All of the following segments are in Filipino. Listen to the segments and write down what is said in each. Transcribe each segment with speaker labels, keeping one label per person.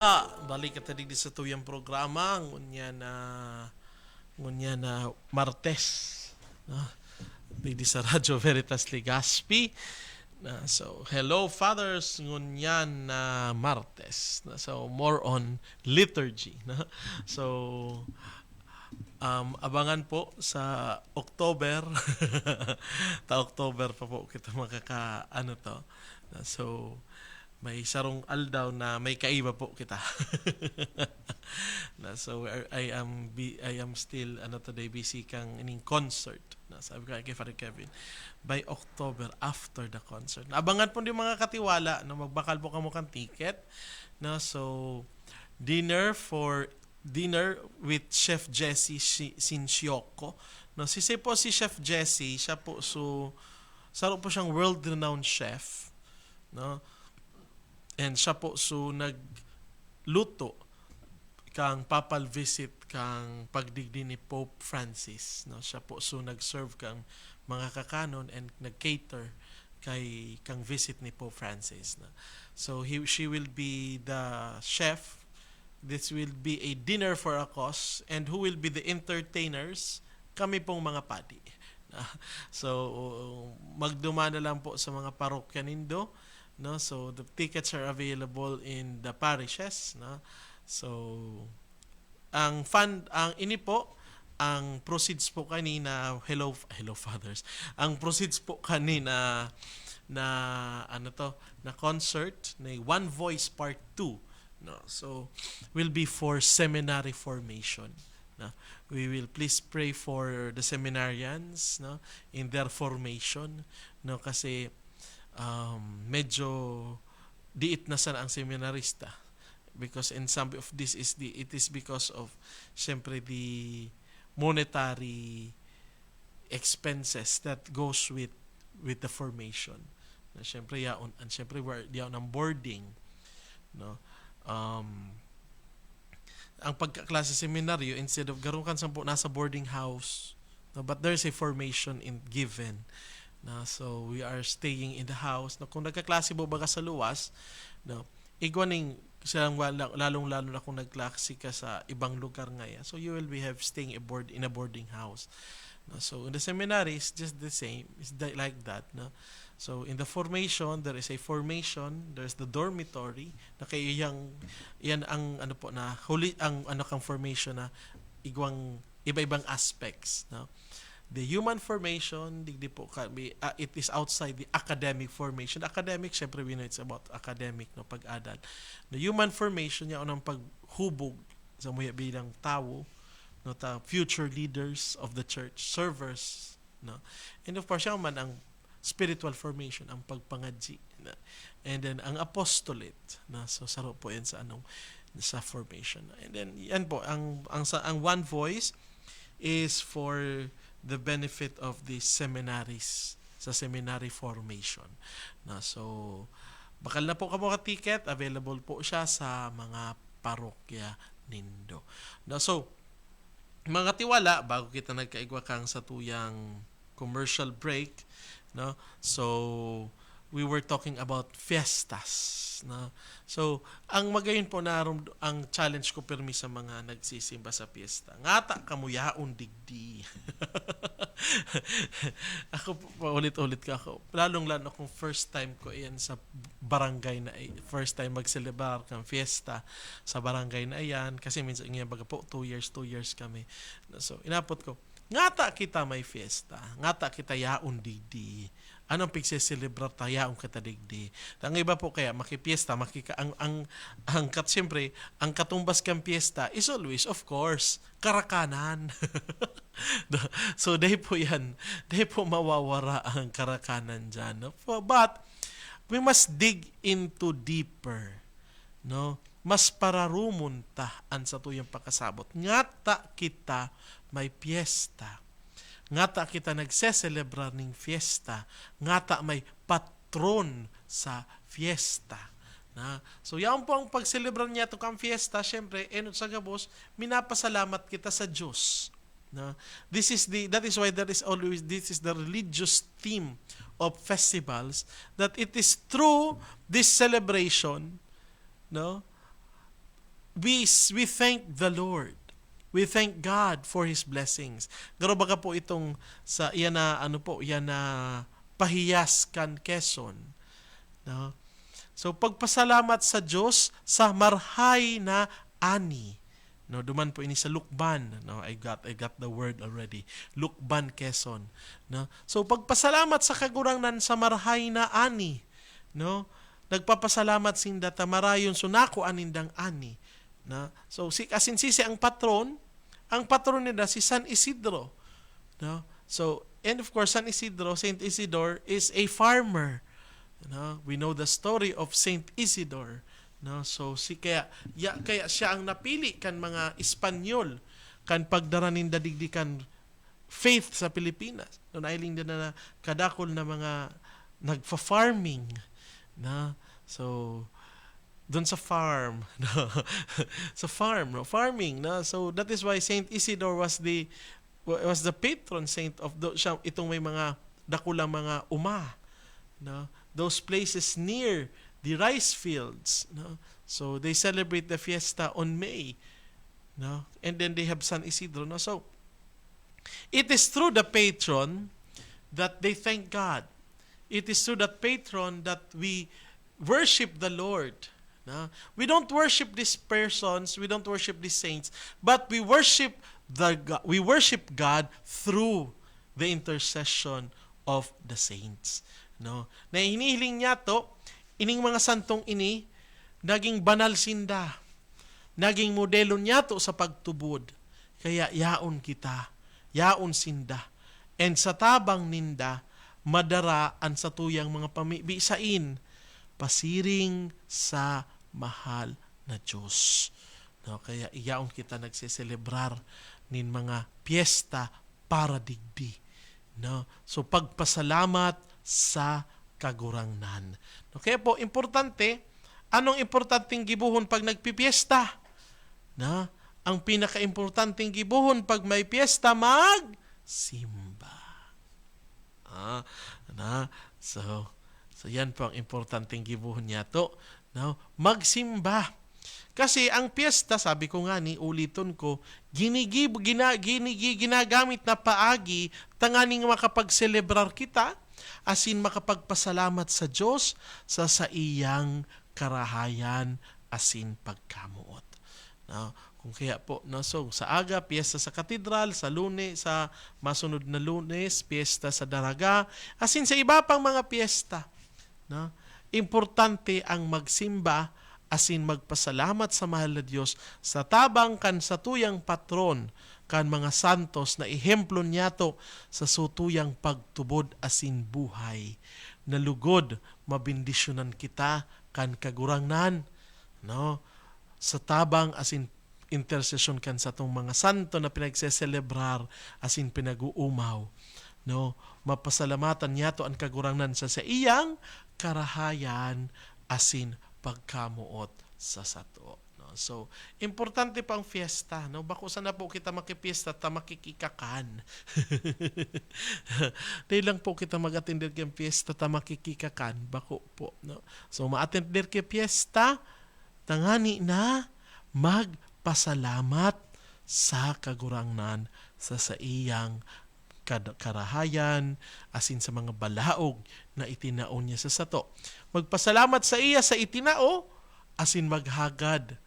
Speaker 1: Balik ka tadi sa tuyang programa ngunya na Martes, no? Di sa Radyo Veritas Legazpi. So hello fathers ngunya na Martes. So more on liturgy, no? So abangan po sa October. October pa po kita makaka ano to. So may sarong aldaw na may kaiba po kita. So I am still today busy kang ining concert. Sabi ko kay Father Kevin, by October after the concert. Abangan po yung mga katiwala na magbakal po kamo kang ticket. So dinner with Chef Jesse Sinchioko. Si Chef Jesse, siya po saro po siyang world-renowned chef, no? And siya po nagluto kang papal visit kang pagdigdi ni Pope Francis, no? Siya po nag-serve kang mga kakanon and nag-cater kang visit ni Pope Francis, no? So she will be the chef. This will be a dinner for a cause, and who will be the entertainers? Kami pong mga padi. So magduma na lang po sa mga parokya nindo, no? So the tickets are available in the parishes, no? So ang ini po ang proceeds po kanina, hello fathers, ang proceeds po kanina na na concert na One Voice Part 2, no? So will be for seminary formation, no? We will please pray for the seminarians, no, in their formation, no, kasi medyo diit na sana ang seminarista, because in some of this it is because of syempre the monetary expenses that goes with the formation, na syempre yaon, and syempre yaon ang boarding, no. Ang pagkaklase seminaryo, instead of garong kan sampo nasa boarding house, no, but there's a formation in given, na so we are staying in the house, na kung nagkaklase mo baga sa luwas, no, igwaning silang lalong-lalo na kung nagklase ka sa ibang lugar ngayon, so you will be have staying in a boarding house, no? So in the seminary it's just the same, it's like that, no? So in the formation, there is a formation, there's the dormitory, na kay yan ang ano po na huli ang ano kang formation na igwang iba-ibang aspects, no? The human formation, digdi po it is outside the academic formation. Academic, syempre we know it's about academic, no, pag-adal. The human formation niya unang paghubog sa muya bilang tao, no, future leaders of the church, servers, no. And of course, man ang spiritual formation, ang pagpangadji, no? And then ang apostolate, no, so saro po yan sa formation. And then yan po ang one voice is for the benefit of the seminaries, sa seminary formation, na so bakal na po kamo ka ticket, available po siya sa mga parokya nindo, na so mga tiwala, bago kita nagkaigwa kang sa tuyang commercial break, no, so we were talking about fiestas, no? So ang magayon po na ang challenge ko permi sa mga nagsisimba sa fiesta, ngata kamuyaon digdi. Ako po, ulit-ulit ka ako, lalong-lalo akong first time ko iyan sa barangay na first time mag-celebrar kang fiesta sa barangay na iyan, kasi minsan ngayon baga po 2 years kami, so inapot ko, ngata kita may fiesta, ngata kita yaon digdi, anong pagse-celebrar tayaong katadigdi. Ang iba po kaya makipiesta, ang siyempre, ang katumbas kang piesta is always, of course, karakanan. So, dahil po mawawara ang karakanan dyan. No? But, we must dig into deeper, no? Mas pararumunta an sa tuyang pakasabot. Ngata kita may piyesta, ngata kita nagseselebrar ning fiesta, ngata may patron sa fiesta, na so yan po ang pagselebrar niya to kang fiesta, syempre enot sa gabos minapasalamat kita sa Diyos, na that is why this is the religious theme of festivals, that it is through this celebration, no, we thank the Lord. We thank God for His blessings. Garo baga po itong sa iyan na pahiyas kan Quezon. No? So pagpasalamat sa Diyos sa marhay na ani. No, duman po ini sa Lukban. No, I got the word already. Lukban, Quezon. No? So pagpasalamat sa kagurangnan sa marhay na ani. No? Nagpapasalamat sinda ta marayon sunako anindang ani. No? So asin sisi ang patron nila si San Isidro. No? So and of course San Isidro, Saint Isidore is a farmer. No? We know the story of Saint Isidore. No, so kaya siya ang napili kan mga Espanyol kan pagdaranin dadigdikan faith sa Pilipinas. No, nailing din na kadakol na mga nagfa-farming na so doon sa farm no? Sa farm no farming no, so that is why Saint Isidore was the patron saint of siya, itong may mga dakulang mga no, those places near the rice fields, no? So they celebrate the fiesta on May, no? And then they have San Isidro, no? So it is through the patron that they thank God. It is through that patron that we worship the Lord. No? We don't worship these persons, we don't worship these saints, but we worship God through the intercession of the saints. No? Na hinihiling niya to ining mga santong ini, naging banal sinda. Naging modelo niya to sa pagtubod. Kaya yaon kita, yaon sinda. And sa tabang ninda, madaraan sa tuyang mga pamibisain, pasiring sa mahal na Diyos. No, kaya yaon kita nagseselebrar nin mga piyesta para digdi. No? So pagpasalamat sa kagurangnan. Okay po, importante, anong importanteng gibuhon pag nagpipiesta? Na, ang pinaka-importanteng gibuhon pag may piesta, magsimba. So yan po ang importanteng gibuhon niya to. No? Magsimba. Kasi ang piesta, sabi ko nga ni, uliton ko, ginagamit na paagi, tanganing makapagselebrar kita, asin makapagpasalamat sa Diyos sa iyang karahayan asin pagkamuot. No? Kung kaya po, no, so sa aga, piyesta sa katedral, sa Lunes, sa masunod na Lunes, piyesta sa Daraga, asin sa iba pang mga piyesta. No? Importante ang magsimba asin magpasalamat sa mahal na Diyos sa tabang kan sa tuyang patron kan mga santos na ehemplo niya to sa sutuyang pagtubod asin buhay. Nalugod, mabindisyonan kita kan kagurangnan. No? Sa tabang asin intercession kan sa tong mga santo na pinagseselebrar asin pinag-uumaw. No? Mapasalamatan niya to ang kagurangnan sa iyang karahayan asin pagkamuot sa sato. So, importante pang fiesta. No? Bakusan na po kita makipiesta ta makikikakan. Dahil lang po kita mag-attender kay fiesta ta makikikakan. Bako po. No? So, ma-attender kay fiesta, tangani na magpasalamat sa kagurangnan sa iyang karahayan asin sa mga balaog na itinaon niya sa sato. Magpasalamat sa iya sa itinao asin maghagad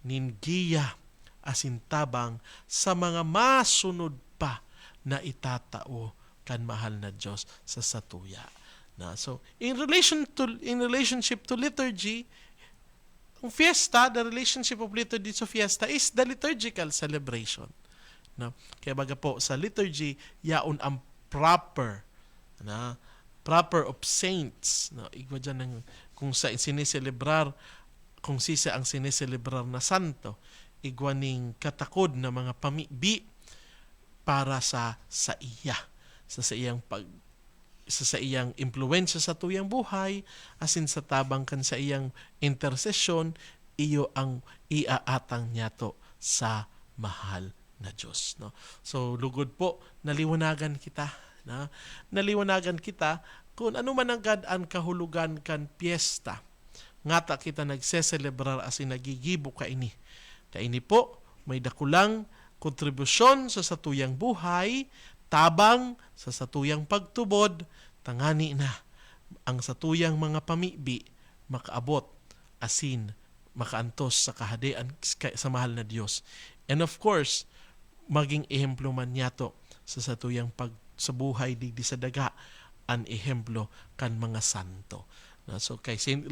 Speaker 1: nin giya asin tabang sa mga masunod pa na itatao kan mahal na Diyos sa satuya. Na so in relationship to liturgy, ang fiesta, the relationship of liturgy to fiesta is the liturgical celebration. No? Kaya baga po sa liturgy yaon ang proper of saints. No? Igwa dyan ng kung sa siniselebrar kung sisa ang siniselebrar na santo, igwaning katakod na mga pamibi para sa iya, sa iyang impluwensya sa tuyang buhay, asin sa tabang kan sa iyang intercession, iyo ang iaatang niya to sa mahal na Diyos. No? So, lugod po, naliwanagan kita. Na? Naliwanagan kita kung ano man ang kahulugan kan piyesta. Ngata kita nagseselebrar asin nagigibo ka ini Kaini po, may dakulang kontribusyon sa satuyang buhay, tabang sa satuyang pagtubod, tangani na ang satuyang mga pamibi makaabot asin makaantos sa kahadian sa mahal na Dios. And of course, maging ehemplo man yato sa satuyang sa buhay digdi sa daga an ehemplo kan mga santo. No, so kay Saint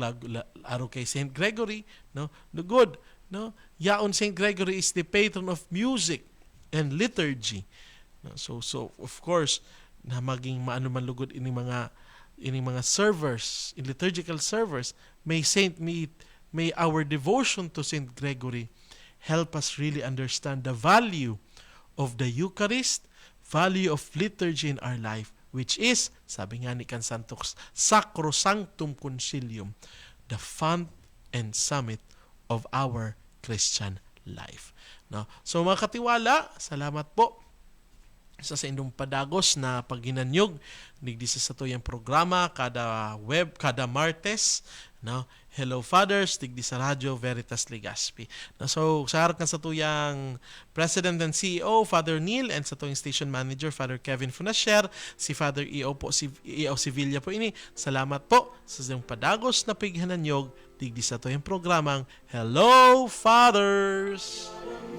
Speaker 1: Gregory, no, the good, no, yaon Saint Gregory is the patron of music and liturgy. No, so of course na maging maano man lugod ini mga servers, in liturgical servers, may our devotion to Saint Gregory help us really understand the value of the Eucharist, value of liturgy in our life, which is, sabi nga ni Can Santos, Sacrosanctum Concilium, the font and summit of our Christian life. No? So mga katiwala, salamat po sa inyong padagos na pagginanyog digdi sa tuyang programa kada Martes, no. Hello Fathers digdi sa Radyo Veritas Legazpi. No, so sa harap sa tuyang President and CEO Father Neil and sa tuyang station manager Father Kevin Funasher, si Father EO Sevilla po ini. Salamat po sa inyong padagos na pagginanyog digdi sa tuyang programang Hello Fathers.